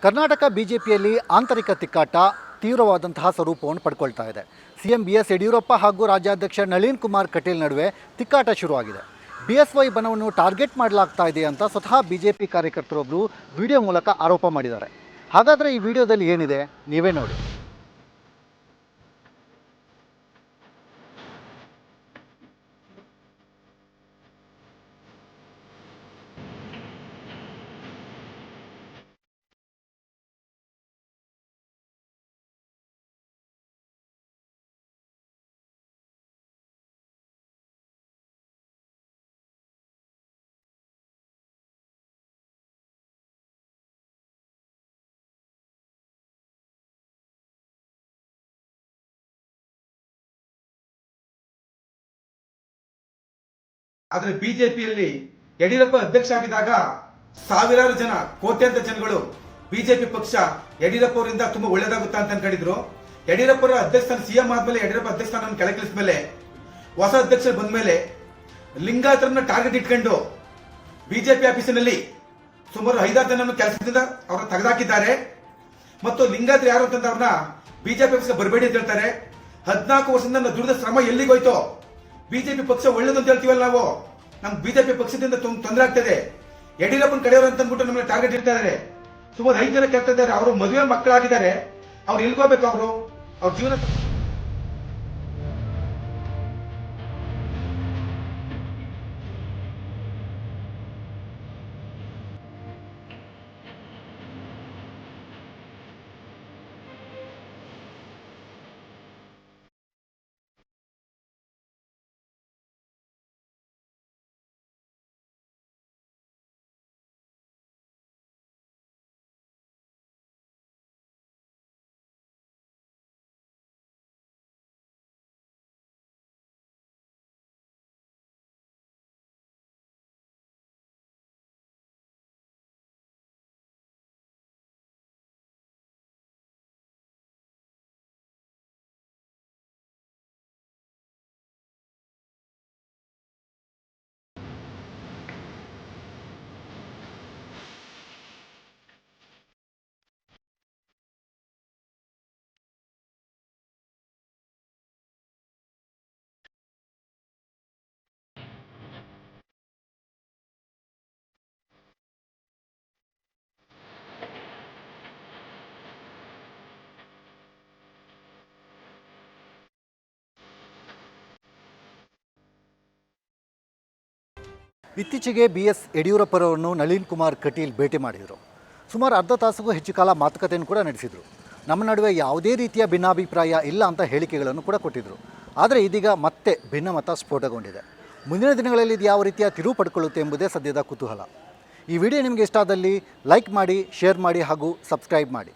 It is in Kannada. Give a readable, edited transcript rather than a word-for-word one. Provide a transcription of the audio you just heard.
ಕರ್ನಾಟಕ ಬಿಜೆಪಿಯಲ್ಲಿ ಆಂತರಿಕ ತಿಕ್ಕಾಟ ತೀವ್ರವಾದಂತಹ ಸ್ವರೂಪವನ್ನು ಪಡ್ಕೊಳ್ತಾ ಇದೆ. ಸಿಎಂ BS ಯಡಿಯೂರಪ್ಪ ಹಾಗೂ ರಾಜ್ಯಾಧ್ಯಕ್ಷ ನಳಿನ್ ಕುಮಾರ್ ಕಟೀಲ್ ನಡುವೆ ತಿಕ್ಕಾಟ ಶುರುವಾಗಿದೆ. BSY ಬಣವನ್ನು ಟಾರ್ಗೆಟ್ ಮಾಡಲಾಗ್ತಾ ಇದೆ ಅಂತ ಸ್ವತಃ ಬಿಜೆಪಿ ಕಾರ್ಯಕರ್ತರೊಬ್ಬರು ವಿಡಿಯೋ ಮೂಲಕ ಆರೋಪ ಮಾಡಿದ್ದಾರೆ. ಹಾಗಾದರೆ ಈ ವಿಡಿಯೋದಲ್ಲಿ ಏನಿದೆ ನೀವೇ ನೋಡಿ. ಆದ್ರೆ ಬಿಜೆಪಿಯಲ್ಲಿ ಯಡಿಯೂರಪ್ಪ ಅಧ್ಯಕ್ಷ ಆಗಿದಾಗ ಸಾವಿರಾರು ಜನ, ಕೋಟ್ಯಾಂತರ ಜನಗಳು ಬಿಜೆಪಿ ಪಕ್ಷ ಯಡಿಯೂರಪ್ಪ ಅವರಿಂದ ತುಂಬಾ ಒಳ್ಳೇದಾಗುತ್ತಾ ಅಂತ ಅನ್ಕೊಂಡಿದ್ರು. ಯಡಿಯೂರಪ್ಪ ಅವರ ಅಧ್ಯಕ್ಷ ಸಿಎಂ ಆದ್ಮೇಲೆ ಯಡಿಯೂರಪ್ಪ ಅಧ್ಯಕ್ಷ ಕೆಳಗಿಳಿಸಿದ ಮೇಲೆ ಹೊಸ ಅಧ್ಯಕ್ಷರು ಬಂದ ಮೇಲೆ ಲಿಂಗಾಯತರನ್ನ ಟಾರ್ಗೆಟ್ ಇಟ್ಕೊಂಡು ಬಿಜೆಪಿ ಆಫೀಸಿನಲ್ಲಿ ಸುಮಾರು 5-6 ಜನ ಕೆಲಸದಿಂದ ಅವ್ರ ತೆಗೆದಾಕಿದ್ದಾರೆ. ಮತ್ತು ಲಿಂಗಾಯತರು ಯಾರು ಅಂತಂದ್ರೆ ಅವ್ರನ್ನ ಬಿಜೆಪಿ ಆಫೀಸ್ಗೆ ಬರಬೇಡಿ ಅಂತ ಹೇಳ್ತಾರೆ. 14 ವರ್ಷದಿಂದ ದುಡಿದ ಶ್ರಮ ಎಲ್ಲಿಗೋಯ್ತು? ಬಿಜೆಪಿ ಪಕ್ಷ ಒಳ್ಳೇದು ಅಂತ ಹೇಳ್ತೀವಲ್ಲ ನಾವು, ನಮ್ ಬಿಜೆಪಿ ಪಕ್ಷದಿಂದ ತೊಂದರೆ ಆಗ್ತದೆ. ಯಡಿಯೂರಪ್ಪನ ಕಡೆಯವರು ಅಂತ ಅಂದ್ಬಿಟ್ಟು ನಮ್ಮನ್ನ ಟಾರ್ಗೆಟ್ ಇಡ್ತಾ ಇದ್ದಾರೆ. ಸುಮಾರು 5 ಜನ ಕೇಳ್ತಾ ಇದ್ದಾರೆ. ಅವರು ಮದುವೆ ಮಕ್ಕಳಾಗಿದ್ದಾರೆ, ಅವ್ರು ಎಲ್ಗೋಬೇಕು? ಅವರು ಅವ್ರ ಜೀವನ ಇತ್ತೀಚೆಗೆ BS ಯಡಿಯೂರಪ್ಪರವರನ್ನು ನಳಿನ್ ಕುಮಾರ್ ಕಟೀಲ್ ಭೇಟಿ ಮಾಡಿದರು. ಸುಮಾರು ಅರ್ಧ ತಾಸಿಗೂ ಹೆಚ್ಚು ಕಾಲ ಮಾತುಕತೆಯನ್ನು ಕೂಡ ನಡೆಸಿದರು. ನಮ್ಮ ನಡುವೆ ಯಾವುದೇ ರೀತಿಯ ಭಿನ್ನಾಭಿಪ್ರಾಯ ಇಲ್ಲ ಅಂತ ಹೇಳಿಕೆಗಳನ್ನು ಕೂಡ ಕೊಟ್ಟಿದ್ದರು. ಆದರೆ ಇದೀಗ ಮತ್ತೆ ಭಿನ್ನಮತ ಸ್ಫೋಟಗೊಂಡಿದೆ. ಮುಂದಿನ ದಿನಗಳಲ್ಲಿ ಇದು ಯಾವ ರೀತಿಯ ತಿರುವು ಪಡ್ಕೊಳ್ಳುತ್ತೆ ಎಂಬುದೇ ಸದ್ಯದ ಕುತೂಹಲ. ಈ ವಿಡಿಯೋ ನಿಮಗೆ ಇಷ್ಟ ಆದಲ್ಲಿ ಲೈಕ್ ಮಾಡಿ, ಶೇರ್ ಮಾಡಿ ಹಾಗೂ ಸಬ್ಸ್ಕ್ರೈಬ್ ಮಾಡಿ.